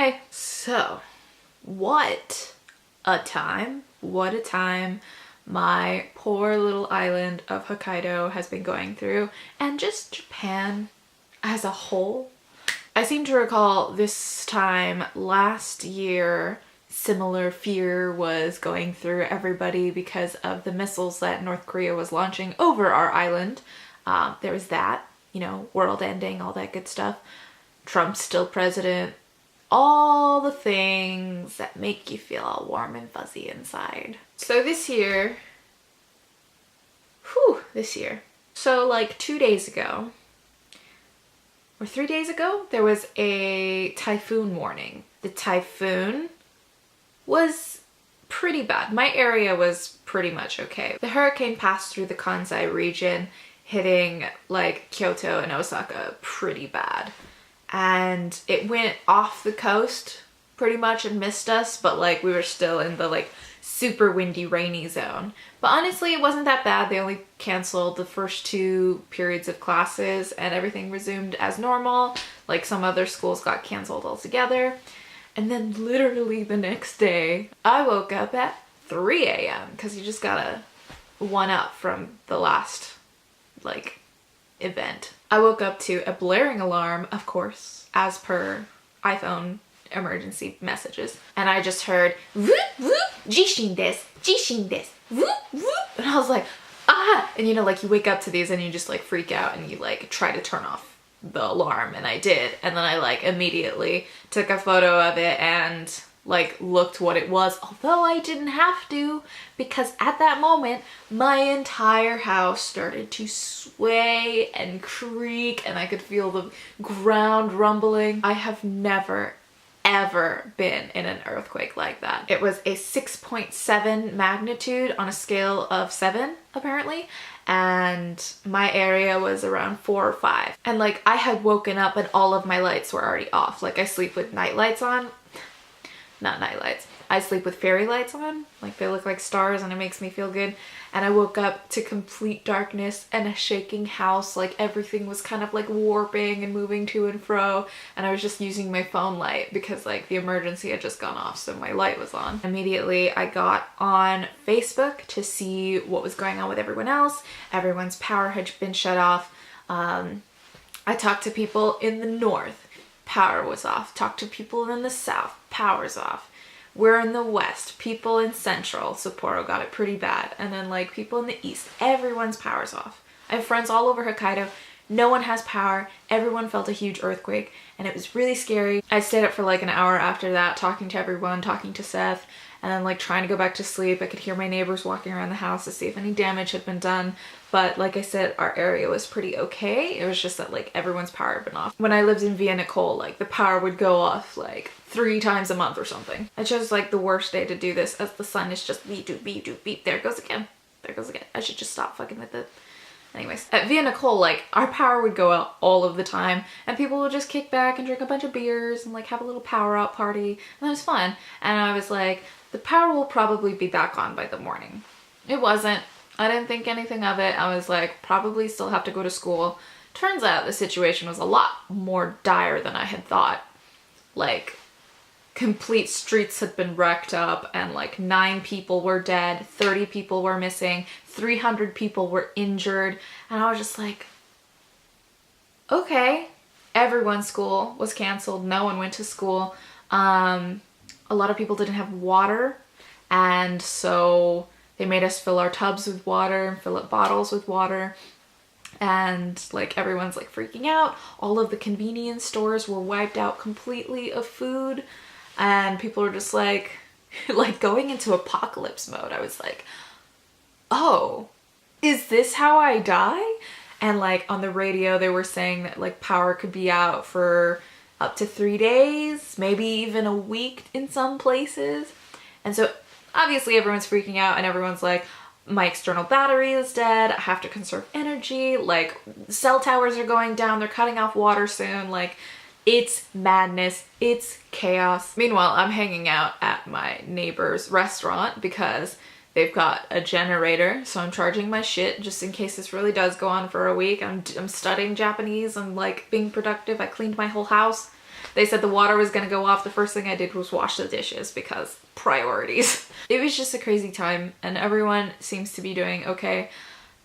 Hey, so what a time, my poor little island of Hokkaido has been going through, and just Japan as a whole. I seem to recall this time last year similar fear was going through everybody because of the missiles that North Korea was launching over our island. There was that, world ending, all that good stuff. Trump's still president. All the things that make you feel all warm and fuzzy inside. So this year, so like 2 days ago, or 3 days ago, there was a typhoon warning. The typhoon was pretty bad. My area was pretty much okay. The hurricane passed through the Kansai region, hitting like Kyoto and Osaka pretty bad. And it went off the coast pretty much and missed us, but like we were still in the like super windy, rainy zone. But honestly, it wasn't that bad. They only canceled the first 2 periods of classes and everything resumed as normal. Like some other schools got canceled altogether. And then literally the next day, I woke up at 3 a.m. because you just gotta one up from the last like event. I woke up to a blaring alarm, of course, as per iPhone emergency messages. And I just heard, whoop, whoop, jishin desu, jishin desu, whoop, whoop. And I was like, ah! And like you wake up to these and you just like freak out and you like try to turn off the alarm, and I did. And then I like immediately took a photo of it and like looked what it was, although I didn't have to, because at that moment my entire house started to sway and creak and I could feel the ground rumbling. I have never ever been in an earthquake like that. It was a 6.7 magnitude on a scale of 7 apparently, and my area was around 4 or 5. And like I had woken up and all of my lights were already off. Like I sleep with night lights on. Not night lights. I sleep with fairy lights on. Like they look like stars and it makes me feel good. And I woke up to complete darkness and a shaking house. Like everything was kind of like warping and moving to and fro. And I was just using my phone light because like the emergency had just gone off, so my light was on. Immediately I got on Facebook to see what was going on with everyone else. Everyone's power had been shut off. I talked to people in the north. Power was off. Talked to people in the south. Power's off. We're in the west. People in central. Sapporo got it pretty bad. And then like people in the east. Everyone's power's off. I have friends all over Hokkaido. No one has power. Everyone felt a huge earthquake. And it was really scary. I stayed up for like an hour after that talking to everyone, talking to Seth. And then like trying to go back to sleep. I could hear my neighbors walking around the house to see if any damage had been done. But like I said, our area was pretty okay. It was just that like everyone's power had been off. When I lived in Vienna Cole, like the power would go off like 3 times a month or something. I chose like the worst day to do this as the sun is just beep, doop, beep, doop, beep. There it goes again. There it goes again. I should just stop fucking with it. Anyways, at Vienna Cole, like our power would go out all of the time and people would just kick back and drink a bunch of beers and like have a little power out party. And it was fun. And I was like, the power will probably be back on by the morning. It wasn't. I didn't think anything of it. I was like, probably still have to go to school. Turns out the situation was a lot more dire than I had thought. Like, complete streets had been wrecked up and like 9 people were dead, 30 people were missing, 300 people were injured. And I was just like, okay. Everyone's school was canceled. No one went to school. A lot of people didn't have water. And so they made us fill our tubs with water and fill up bottles with water. And like everyone's like freaking out. All of the convenience stores were wiped out completely of food. And people were just like going into apocalypse mode. I was like, oh, is this how I die? And like on the radio, they were saying that like power could be out for up to 3 days, maybe even a week in some places. And so obviously everyone's freaking out and everyone's like, my external battery is dead. I have to conserve energy. Like cell towers are going down. They're cutting off water soon. Like it's madness. It's chaos. Meanwhile, I'm hanging out at my neighbor's restaurant because they've got a generator. So I'm charging my shit just in case this really does go on for a week. I'm studying Japanese. I'm like being productive. I cleaned my whole house. they said the water was gonna go off, the first thing I did was wash the dishes because priorities. It was just a crazy time and everyone seems to be doing okay.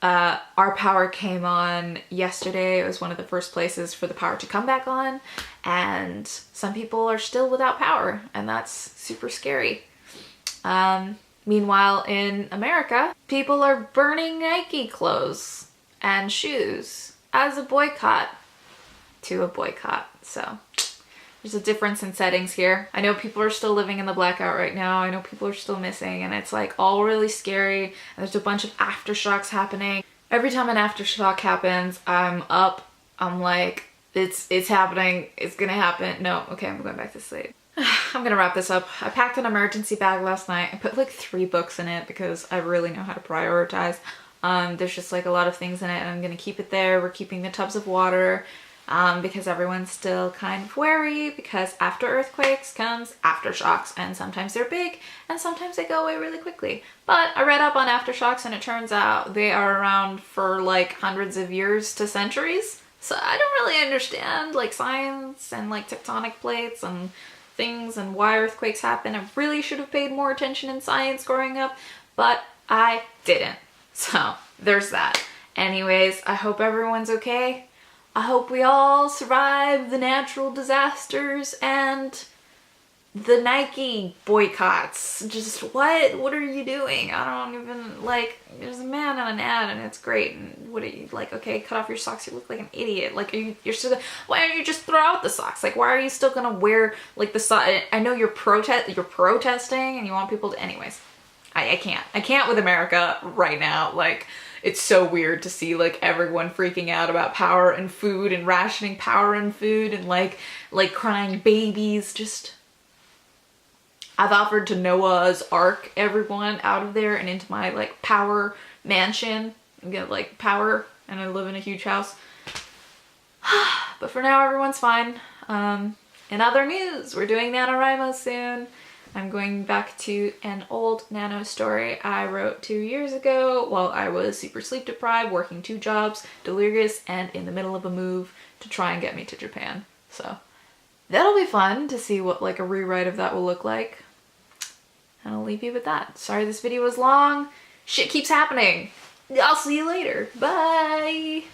Our power came on yesterday. It was one of the first places for the power to come back on, and some people are still without power, and that's super scary. Meanwhile, in America, people are burning Nike clothes and shoes as a boycott to a boycott. So there's a difference in settings here. I know people are still living in the blackout right now. I know people are still missing, and it's like all really scary. And there's a bunch of aftershocks happening. Every time an aftershock happens, I'm up. I'm like, it's happening. It's gonna happen. No, okay, I'm going back to sleep. I'm gonna wrap this up. I packed an emergency bag last night. I put like 3 books in it because I really know how to prioritize. There's just like a lot of things in it, and I'm gonna keep it there. We're keeping the tubs of water because everyone's still kind of wary, because after earthquakes comes aftershocks, and sometimes they're big and sometimes they go away really quickly. But I read up on aftershocks and it turns out they are around for like hundreds of years to centuries. So I don't really understand like science and like tectonic plates and things and why earthquakes happen. I really should have paid more attention in science growing up, but I didn't. So there's that. Anyways, I hope everyone's okay. I hope we all survive the natural disasters and the Nike boycotts. Just what are you doing? I don't even, like, there's a man on an ad and it's great, and what are you, like, okay, cut off your socks, you look like an idiot. Like, you're still, why don't you just throw out the socks? Like, why are you still gonna wear, like, the sock? I know you're protesting and you want people to, anyways. I can't with America right now. Like, it's so weird to see like everyone freaking out about power and food and rationing power and food and like crying babies. Just, I've offered to Noah's Ark everyone out of there and into my like power mansion and get like power, and I live in a huge house. But for now, everyone's fine. In other news, we're doing NaNoWriMo soon. I'm going back to an old Nano story I wrote 2 years ago while I was super sleep deprived, working 2 jobs, delirious, and in the middle of a move to try and get me to Japan. So that'll be fun to see what like a rewrite of that will look like. And I'll leave you with that. Sorry this video was long. Shit keeps happening. I'll see you later. Bye!